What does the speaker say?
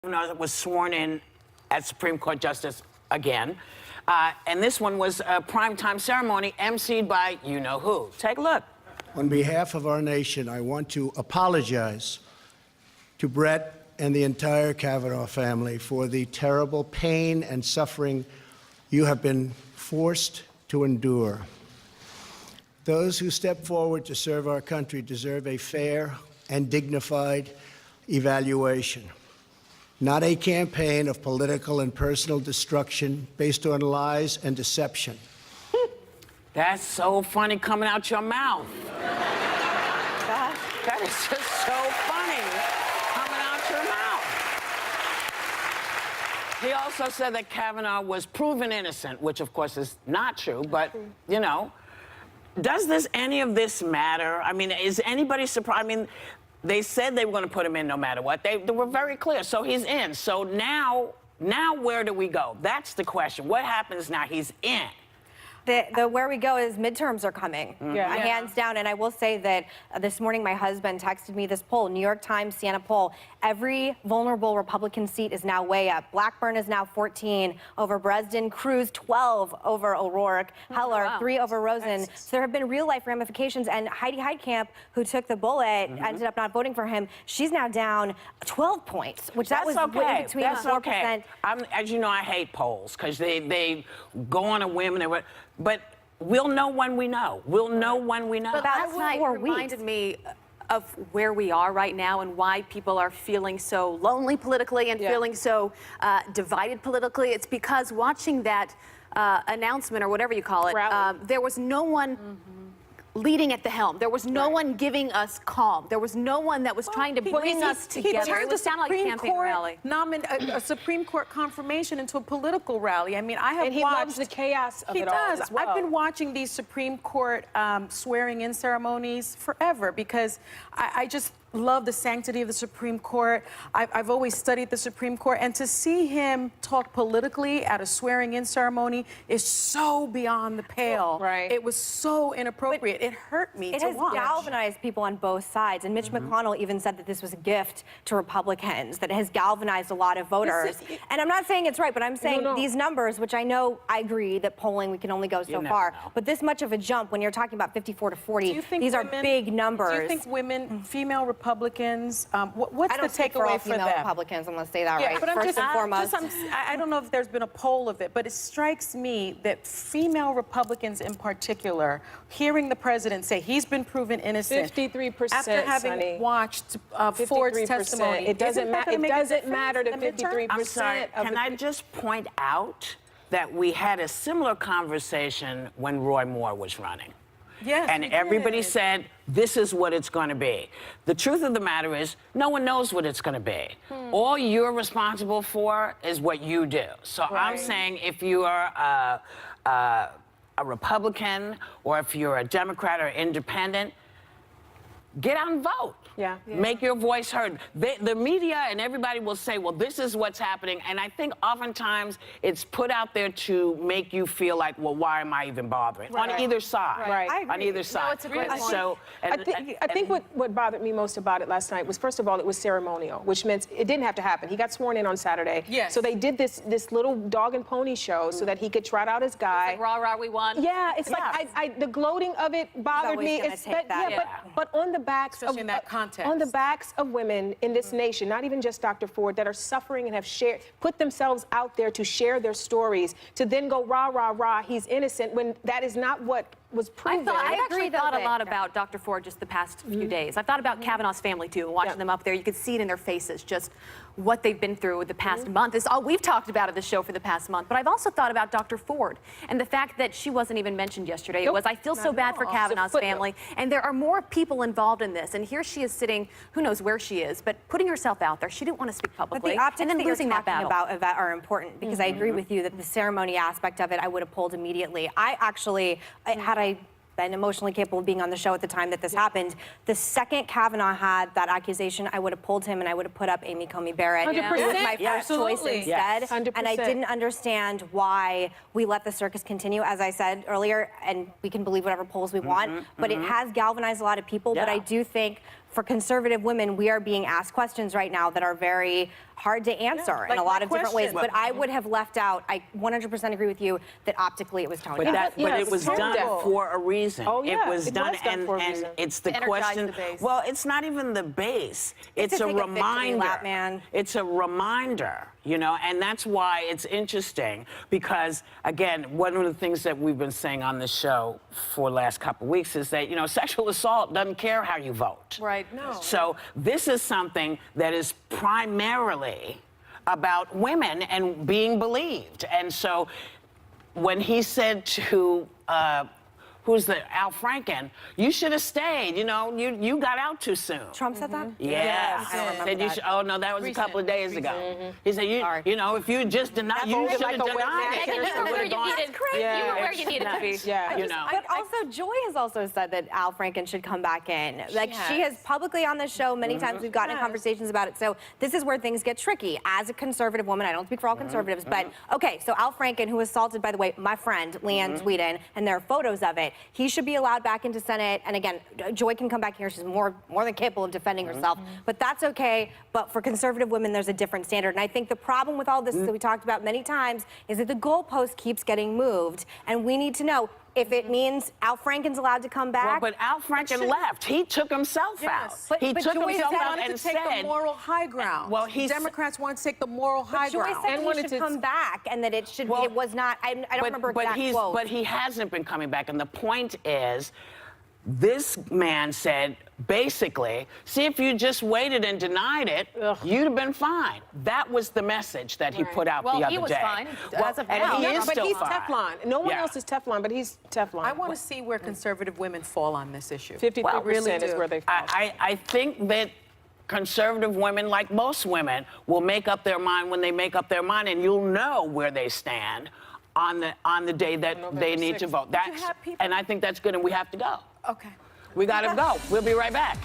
Kavanaugh was sworn in as Supreme Court Justice again. And this one was a primetime ceremony emceed by you-know-who. Take a look. On behalf of our nation, I want to apologize to Brett and the entire Kavanaugh family for the terrible pain and suffering you have been forced to endure. Those who step forward to serve our country deserve a fair and dignified evaluation, not a campaign of political and personal destruction based on lies and deception. That's so funny coming out your mouth. That is just so funny coming out your mouth. He also said that Kavanaugh was proven innocent, which of course is not true, but, you know, does any of this matter? I mean, is anybody surprised? I mean, they said they were going to put him in no matter what. They were very clear, so he's in. So now where do we go? That's the question. What happens now he's in? The where we go is midterms are coming, hands down. And I will say that this morning my husband texted me this poll, New York Times, Siena poll. Every vulnerable Republican seat is now way up. Blackburn is now 14 over Bresden, Cruz 12 over O'Rourke, Heller 3 over Rosen. So there have been real life ramifications. And Heidi Heitkamp, who took the bullet, ended up not voting for him. She's now down 12 points, which that was okay. between That's 4%. Okay. As you know, I hate polls because they go on a whim and but we'll know when we know. We'll know when we know. But last night reminded me of where we are right now and why people are feeling so lonely politically and feeling so divided politically. It's because watching that announcement, or whatever you call it, there was no one leading at the helm. There was no one giving us calm. There was no one that was trying to bring us together. It would sound like a campaign rally. A Supreme Court confirmation into a political rally. I mean, I have and he watched loves the chaos of it all. He does. As well. I've been watching these Supreme Court swearing-in ceremonies forever because I just love the sanctity of the Supreme Court. I've always studied the Supreme Court, and to see him talk politically at a swearing-in ceremony is so beyond the pale. Right. It was so inappropriate. It hurt me to watch. It has galvanized people on both sides, and Mitch McConnell even said that this was a gift to Republicans, that it has galvanized a lot of voters. And I'm not saying it's right, but I'm saying these numbers, which I know, I agree that polling, we can only go so far, but this much of a jump when you're talking about 54 to 40, these are big numbers. Do you think women, female Republicans, what's the takeaway for them? Republicans, I'm going to say that right. But I'm First and foremost. I don't know if there's been a poll of it, but it strikes me that female Republicans in particular, hearing the president say he's been proven innocent. 53%, after having watched Ford's testimony. It doesn't matter to 53%. I'm sorry, can I just point out that we had a similar conversation when Roy Moore was running? Yes, and everybody said, this is what it's going to be. The truth of the matter is, no one knows what it's going to be. All you're responsible for is what you do. So I'm saying if you are a Republican or if you're a Democrat or independent, get out and vote. Make your voice heard. The media and everybody will say, well, this is what's happening. And I think oftentimes it's put out there to make you feel like, well, why am I even bothering? On either side. On either side. No, it's a great point. So, I think what bothered me most about it last night was, first of all, it was ceremonial, which meant it didn't have to happen. He got sworn in on Saturday. So they did this little dog and pony show so that he could trot out his guy. It's like, rah, rah, we won. Yeah, it's like the gloating of it bothered me. But on the backs of women in this nation, not even just Dr. Ford, that are suffering and have put themselves out there to share their stories, to then go rah, rah, rah, he's innocent, when that is not what was proven. I've actually thought a lot about Dr. Ford just the past few days. I've thought about Kavanaugh's family, too, and watching them up there. You could see it in their faces, just what they've been through the past month. It's all we've talked about at the show for the past month. But I've also thought about Dr. Ford and the fact that she wasn't even mentioned yesterday. It was, I feel so bad for Kavanaugh's family. And there are more people involved in this. And here she is sitting, who knows where she is, but putting herself out there. She didn't want to speak publicly. But the optics and then that losing you're that talking battle. about are important, because I agree with you that the ceremony aspect of it, I would have pulled immediately. I actually, had I been emotionally capable of being on the show at the time that this happened, the second Kavanaugh had that accusation, I would have pulled him and I would have put up Amy Coney Barrett. 100%. It was my first choice instead. 100%. And I didn't understand why we let the circus continue, as I said earlier, and we can believe whatever polls we want, but it has galvanized a lot of people. But I do think for conservative women, we are being asked questions right now that are very hard to answer in a lot of different ways. But I would have left out, I 100% agree with you, that optically it was toned down. But it was done for a reason. Oh, yeah, it was done for a and reason. it's the To energize question. the base. Well, it's not even the base. It's to a take a victory reminder. lap, man. It's a reminder, you know, and that's why it's interesting because, again, one of the things that we've been saying on this show for the last couple of weeks is that, you know, sexual assault doesn't care how you vote. Right. No. So this is something that is primarily about women and being believed. And so when he said to who's the Al Franken, you should have stayed. You know, you got out too soon. Trump said that? Yeah. I don't remember Said you that. should, oh no, that was a couple of days ago. He said you know if you just denied, you voted should like have a wet denied nation it. or It something. would've gone- You were where you needed to be. Yeah. You know. But also, Joy has also said that Al Franken should come back in. Like, she has publicly on this show many times. We've gotten in conversations about it. So this is where things get tricky. As a conservative woman, I don't speak for all conservatives, but okay, so Al Franken, who assaulted, by the way, my friend, Leanne Tweeden, and there are photos of it, he should be allowed back into Senate. And again, Joy can come back here. She's more than capable of defending herself. But that's okay. But for conservative women, there's a different standard. And I think the problem with all this that we talked about many times is that the goalpost keeps getting moved. And we need to know if it means Al Franken's allowed to come back. Well, but Al Franken left. He took himself out. He took Joy himself out wanted and to take the said, moral high ground. Well, Democrats want to take the moral high Joy ground. said he should come back and that it should Well, it was not, I don't remember exact quote. But he hasn't been coming back. And the point is, this man said, basically, see, if you just waited and denied it, you'd have been fine. That was the message that he put out the other day. Well, he was fine. As of and now. he is but still he's fine. Teflon. No one else is Teflon, but he's Teflon. I want to see where conservative women fall on this issue. 53% really is do. where they fall. I think that conservative women, like most women, will make up their mind when they make up their mind, and you'll know where they stand on the day that they need to vote. you have people- And I think that's good, and we have to go. Okay. We got to go. We'll be right back.